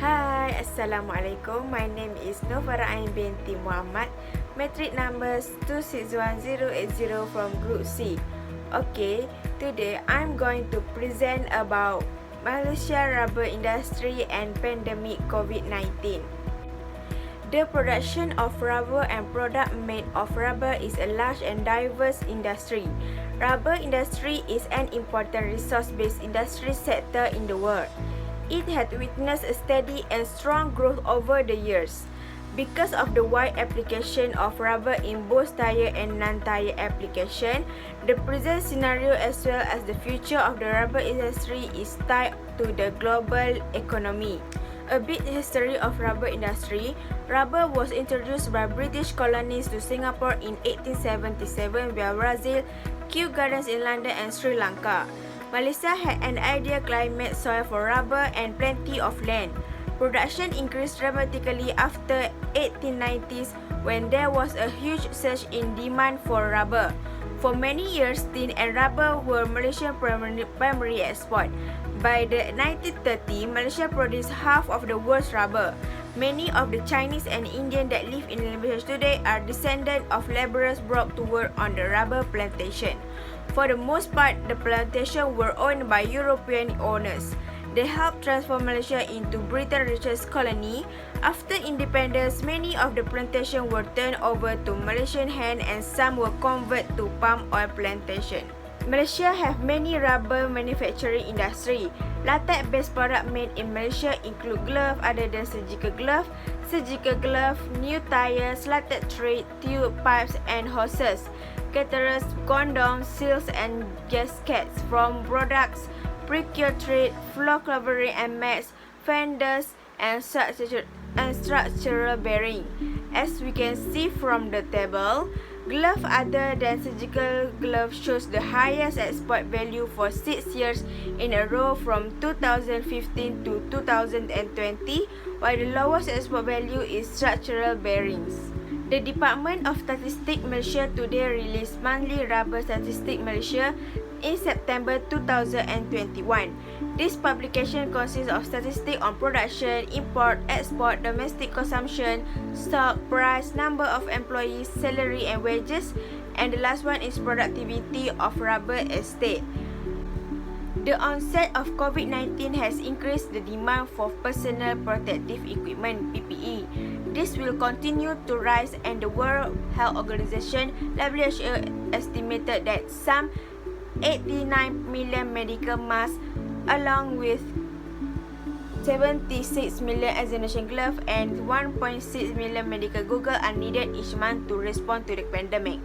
Hai, Assalamualaikum. My name is NURFARAHAIN binti MOHAMAD. MATRIC numbers 261080 from Group C. Okay, today I'm going to present about Malaysia rubber industry and pandemic COVID-19. The production of rubber and product made of rubber is a large and diverse industry. Rubber industry is an important resource-based industry sector in the world. It had witnessed a steady and strong growth over the years. Because of the wide application of rubber in both tire and non-tire application, the present scenario as well as the future of the rubber industry is tied to the global economy. A bit history of rubber industry. Rubber was introduced by British colonies to Singapore in 1877 via Brazil, Kew Gardens in London and Sri Lanka. Malaysia had an ideal climate, soil for rubber and plenty of land. Production increased dramatically after 1890s when there was a huge surge in demand for rubber. For many years, tin and rubber were Malaysia's primary export. By the 1930s, Malaysia produced half of the world's rubber. Many of the Chinese and Indian that live in Malaysia today are descendants of laborers brought to work on the rubber plantation. For the most part, the plantations were owned by European owners. They helped transform Malaysia into Britain's richest colony. After independence, many of the plantations were turned over to Malaysian hands and some were converted to palm oil plantations. Malaysia have many rubber manufacturing industry. Latex-based products made in Malaysia include gloves other than surgical glove, new tires, latex thread, tube, pipes and hoses, catheters, condoms, seals and gaskets from products, procured thread, floor covering and mats, fenders and structural bearing. As we can see from the table, glove other than surgical glove shows the highest export value for 6 years in a row from 2015 to 2020, while the lowest export value is structural bearings. The Department of Statistics Malaysia today released monthly rubber statistic Malaysia in September 2021. This publication consists of statistics on production, import, export, domestic consumption, stock, price, number of employees, salary and wages, and the last one is productivity of rubber estate. The onset of COVID-19 has increased the demand for personal protective equipment (PPE). This will continue to rise and the World Health Organization (WHO) estimated that some 89 million medical masks along with 76 million examination gloves and 1.6 million medical goggles are needed each month to respond to the pandemic.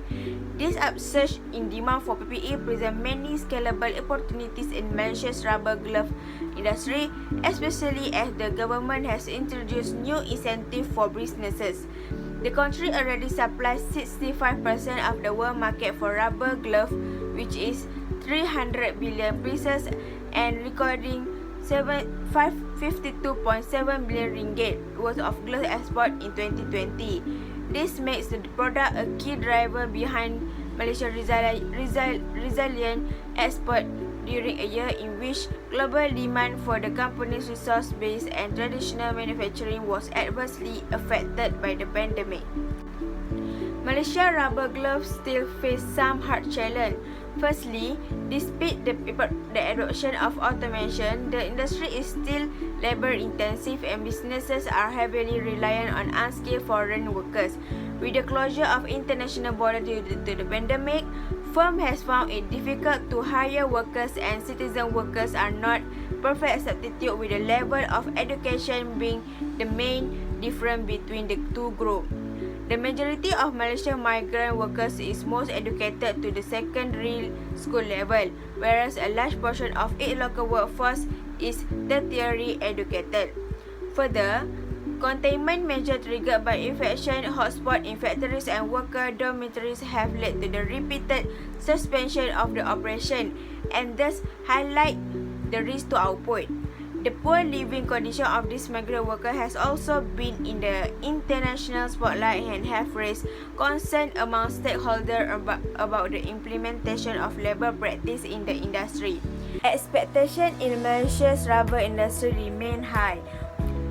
This upsurge in demand for PPE presents many scalable opportunities in Malaysia's rubber glove industry, especially as the government has introduced new incentives for businesses. The country already supplies 65% of the world market for rubber gloves, which is 300 billion pieces, and recording 52.7 billion ringgit worth of glove export in 2020. This makes the product a key driver behind Malaysia's resilient export during a year in which global demand for the company's resource-based and traditional manufacturing was adversely affected by the pandemic. Malaysia rubber gloves still face some hard challenges. Firstly, despite the adoption of automation, the industry is still labor-intensive and businesses are heavily reliant on unskilled foreign workers. With the closure of international borders due to the pandemic, firms have found it difficult to hire workers and citizen workers are not perfect substitute, with the level of education being the main difference between the two groups. The majority of Malaysian migrant workers is most educated to the secondary school level, whereas a large portion of its local workforce is tertiary educated. Further, containment measures triggered by infection hotspots in factories and worker dormitories have led to the repeated suspension of the operation and thus highlight the risk to output. The poor living condition of these migrant workers has also been in the international spotlight and have raised concern among stakeholders about the implementation of labour practice in the industry. Expectations in Malaysia's rubber industry remain high.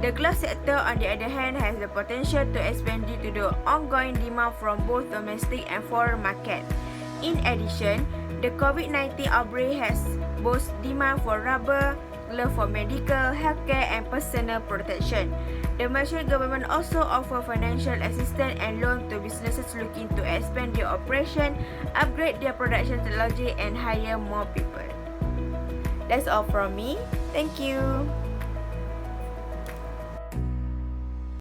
The glass sector, on the other hand, has the potential to expand due to the ongoing demand from both domestic and foreign markets. In addition, the COVID-19 outbreak has boosted demand for rubber gloves for medical, healthcare, and personal protection. The Malaysian government also offers financial assistance and loan to businesses looking to expand their operation, upgrade their production technology, and hire more people. That's all from me. Thank you.